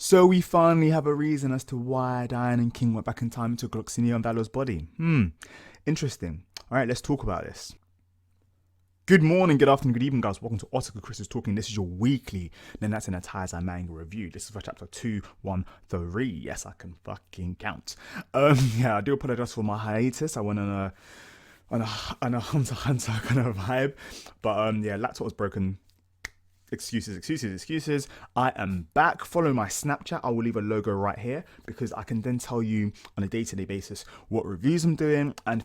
So we finally have a reason as to why Diane and King went back in time to Gloxinia and Valor's body. Interesting. All right, let's talk about this. Good morning, good afternoon, good evening, guys. Welcome to Article Chris is Talking. This is your weekly Nanatsu and Taizai manga review. This is for chapter 213. Yes, I can fucking count. Yeah, I do apologize for my hiatus. I went on a Hunter x Hunter kind of vibe, but yeah, laptop was broken. Excuses. I am back. Follow my Snapchat. I will leave a logo right here because I can then tell you on a day-to-day basis what reviews I'm doing and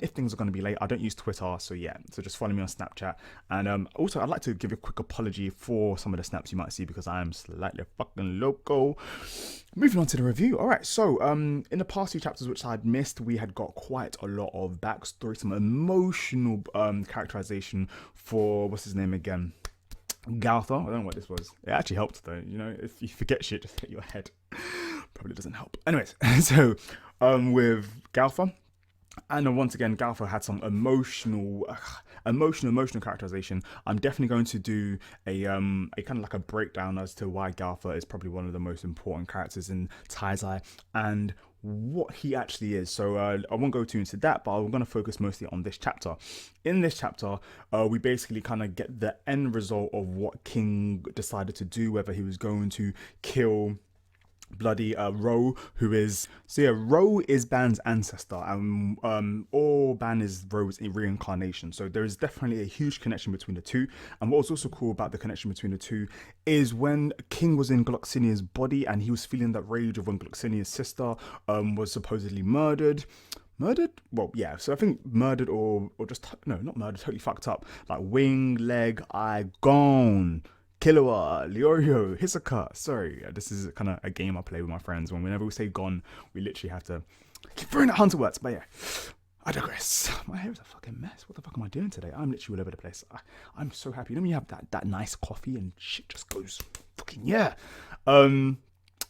if things are going to be late. I don't use Twitter, so yeah. So just follow me on Snapchat. And also, I'd like to give a quick apology for some of the snaps you might see because I am slightly fucking loco. Moving on to the review. All right. So in the past few chapters which I'd missed, we had got quite a lot of backstory, some emotional characterization for what's his name again. Galtha. I don't know what this was. It actually helped though. You know, if you forget shit, just hit your head. Probably doesn't help. Anyways, so with Galtha, and once again, Galtha had some emotional characterization. I'm definitely going to do a kind of like a breakdown as to why Galtha is probably one of the most important characters in Taizai and what he actually is. So I won't go too into that, but I'm going to focus mostly on this chapter. In this chapter, we basically kind of get the end result of what King decided to do, whether he was going to kill bloody Ro, who is Ro is Ban's ancestor, and or Ban is Ro's reincarnation. So there is definitely a huge connection between the two. And what was also cool about the connection between the two is when King was in Gloxinia's body and he was feeling that rage of when Gloxinia's sister was supposedly murdered. Well, yeah, so I think murdered or just no, not murdered, totally fucked up, like wing, leg, eye gone. Killua, Leorio, Hisoka. Sorry, this is kind of a game I play with my friends. Whenever we say gone, we literally have to keep throwing at Hunter words. But yeah, I digress. My hair is a fucking mess. What the fuck am I doing today? I'm literally all over the place. I'm so happy. You know when you have that nice coffee and shit just goes fucking yeah.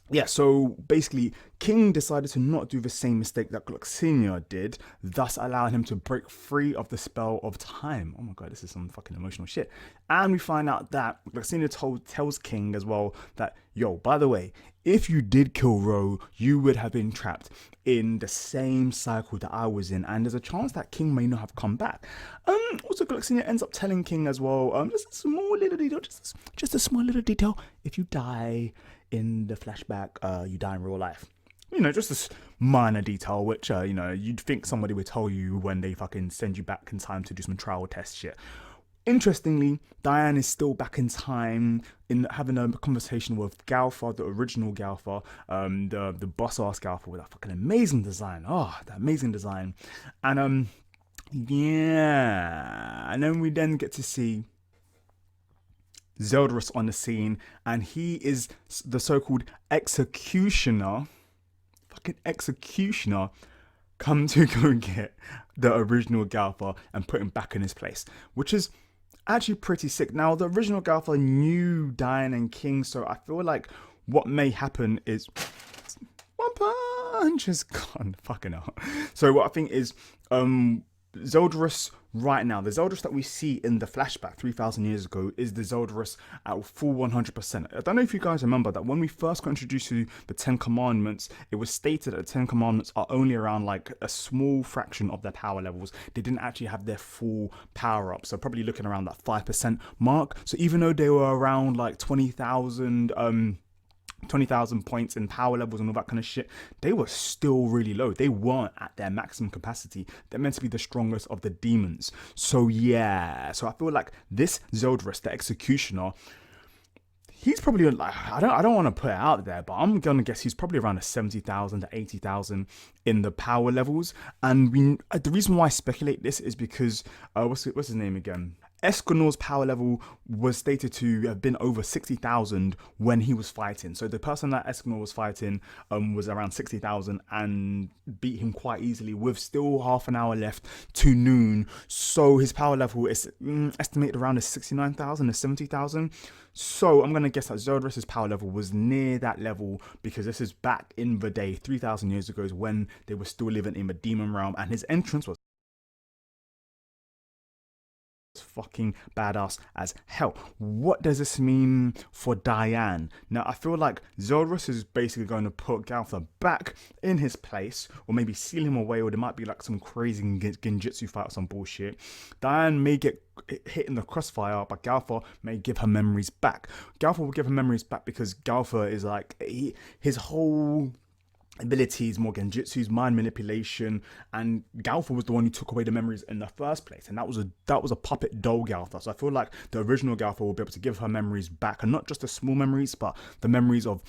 Yeah, so basically, King decided to not do the same mistake that Gloxinia did, thus allowing him to break free of the spell of time. Oh my god, this is some fucking emotional shit. And we find out that Gloxinia tells King as well that, yo, by the way, if you did kill Ro, you would have been trapped in the same cycle that I was in, and there's a chance that King may not have come back. Also, Gloxinia ends up telling King as well, just a small little detail, just a small little detail. If you die in the flashback, you die in real life. You know, just this minor detail, which, you know, you'd think somebody would tell you when they fucking send you back in time to do some trial test shit. Interestingly, Diane is still back in time in having a conversation with Galtha, the original Galtha, the boss-ass Galtha with that fucking amazing design. Oh, that amazing design. And, yeah. And then we then get to see Zeldoris on the scene, and he is the so-called executioner, come to go and get the original Galtha and put him back in his place, which is actually pretty sick. Now, the original Galtha knew Diane and King, so I feel like what may happen is one punch is gone. Fucking hell. So what I think is Zeldoris right now, the Zeldoris that we see in the flashback 3,000 years ago is the Zeldoris at full 100%. I don't know if you guys remember that when we first got introduced to the 10 commandments, it was stated that the 10 commandments are only around like a small fraction of their power levels. They didn't actually have their full power up, so probably looking around that 5% mark. So even though they were around like 20,000 points in power levels and all that kind of shit, they were still really low. They weren't at their maximum capacity. They're meant to be the strongest of the demons. So yeah, so I feel like this Zeldoris, the executioner, he's probably like, I don't want to put it out there, but I'm gonna guess he's probably around a 70,000 to 80,000 in the power levels. And the reason why I speculate this is because what's his name again? Esquenor's power level was stated to have been over 60,000 when he was fighting. So the person that Esquenor was fighting was around 60,000 and beat him quite easily with still half an hour left to noon. So his power level is estimated around 69,000 to 70,000. So I'm going to guess that Zeldoris' power level was near that level because this is back in the day, 3,000 years ago, when they were still living in the demon realm, and his entrance was fucking badass as hell. What does this mean for Diane? Now, I feel like Zeldoris is basically going to put Galtha back in his place, or maybe seal him away, or there might be like some crazy genjutsu fight or some bullshit. Diane may get hit in the crossfire, but Galtha may give her memories back. Galtha will give her memories back because Galtha is like, his whole abilities, more genjutsu's, mind manipulation, and Galtha was the one who took away the memories in the first place, and that was a puppet doll Galtha. So I feel like the original Galtha will be able to give her memories back, and not just the small memories, but the memories of,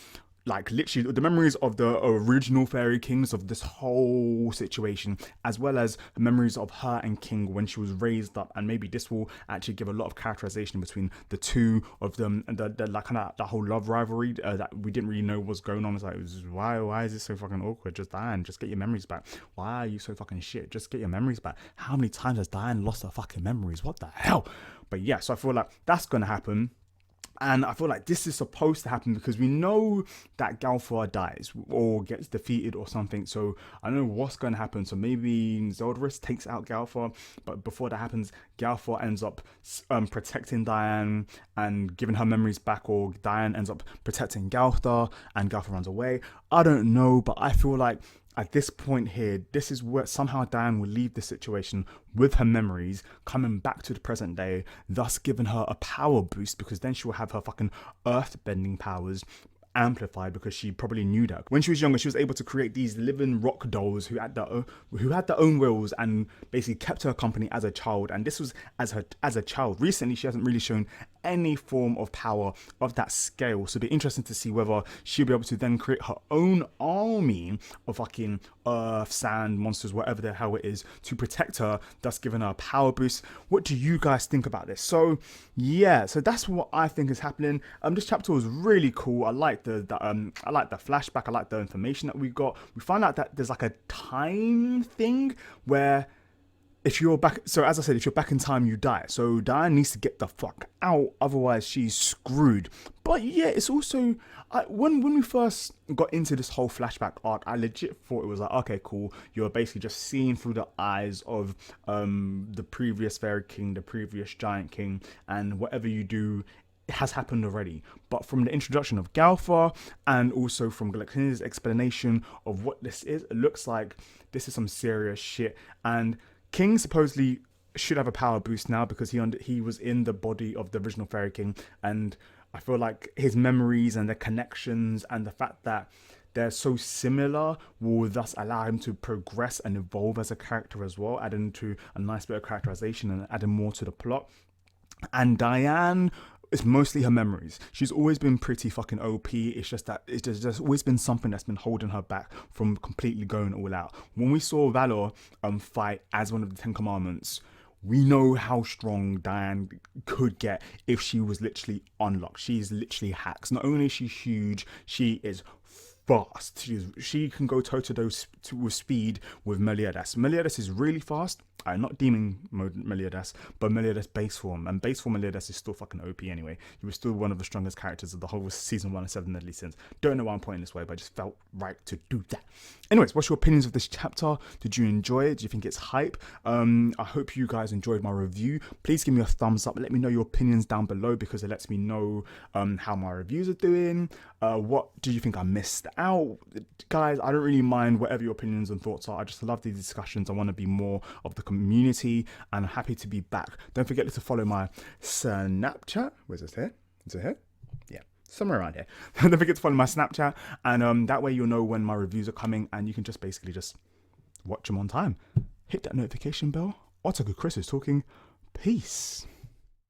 like, literally the memories of the original fairy kings of this whole situation, as well as memories of her and King when she was raised up. And maybe this will actually give a lot of characterization between the two of them, and the like, kind of that whole love rivalry that we didn't really know was going on. It's like, why is this so fucking awkward? Just Diane, just get your memories back. Why are you so fucking shit? Just get your memories back. How many times has Diane lost her fucking memories? What the hell? But yeah, so I feel like that's gonna happen. And I feel like this is supposed to happen because we know that Galtha dies or gets defeated or something. So I don't know what's going to happen. So maybe Zeldoris takes out Galtha, but before that happens, Galtha ends up protecting Diane and giving her memories back, or Diane ends up protecting Galtha and Galtha runs away. I don't know, but I feel like at this point here, this is where somehow Diane will leave the situation with her memories, coming back to the present day, thus giving her a power boost, because then she will have her fucking earth-bending powers amplified, because she probably knew that when she was younger she was able to create these living rock dolls who had their own wills and basically kept her company as a child. And this was as a child. Recently she hasn't really shown any form of power of that scale, so it'll be interesting to see whether she'll be able to then create her own army of fucking earth, sand, monsters, whatever the hell it is, to protect her, thus giving her a power boost. What do you guys think about this? So yeah, so that's what I think is happening. This chapter was really cool. I like the flashback. I like the information that we got. We find out that there's like a time thing where if you're back, so as I said, if you're back in time, you die. So Diane needs to get the fuck out, otherwise she's screwed. But yeah, it's also, when we first got into this whole flashback arc, I legit thought it was like, okay, cool, you're basically just seeing through the eyes of the previous fairy king, the previous giant king, and whatever you do, it has happened already. But from the introduction of Galtha and also from Galactini's explanation of what this is, it looks like this is some serious shit. And King supposedly should have a power boost now because he was in the body of the original Fairy King, and I feel like his memories and the connections and the fact that they're so similar will thus allow him to progress and evolve as a character as well, adding to a nice bit of characterization and adding more to the plot. And Diane, it's mostly her memories. She's always been pretty fucking OP. It's just that there's always been something that's been holding her back from completely going all out. When we saw Valor fight as one of the 10 Commandments, we know how strong Diane could get if she was literally unlocked. She's literally hacks. Not only is she huge, she is fast. She can go toe-to-toe with speed with Meliodas. Meliodas is really fast. Not demon mode Meliodas, but Meliodas base form. And base form Meliodas is still fucking OP anyway. He was still one of the strongest characters of the whole season 1 of 7 Deadly Sins. Don't know why I'm pointing this way, but I just felt right to do that. Anyways, what's your opinions of this chapter? Did you enjoy it? Do you think it's hype? I hope you guys enjoyed my review. Please give me a thumbs up. Let me know your opinions down below, because it lets me know how my reviews are doing. What do you think I missed out? Guys, I don't really mind whatever your opinions and thoughts are. I just love these discussions. I want to be more of the community, and I'm happy to be back. Don't forget to follow my Snapchat. Where's this here? Is it here? Yeah, somewhere around here. Don't forget to follow my Snapchat, and that way you'll know when my reviews are coming, and you can just basically just watch them on time. Hit that notification bell. Chris is talking. Peace.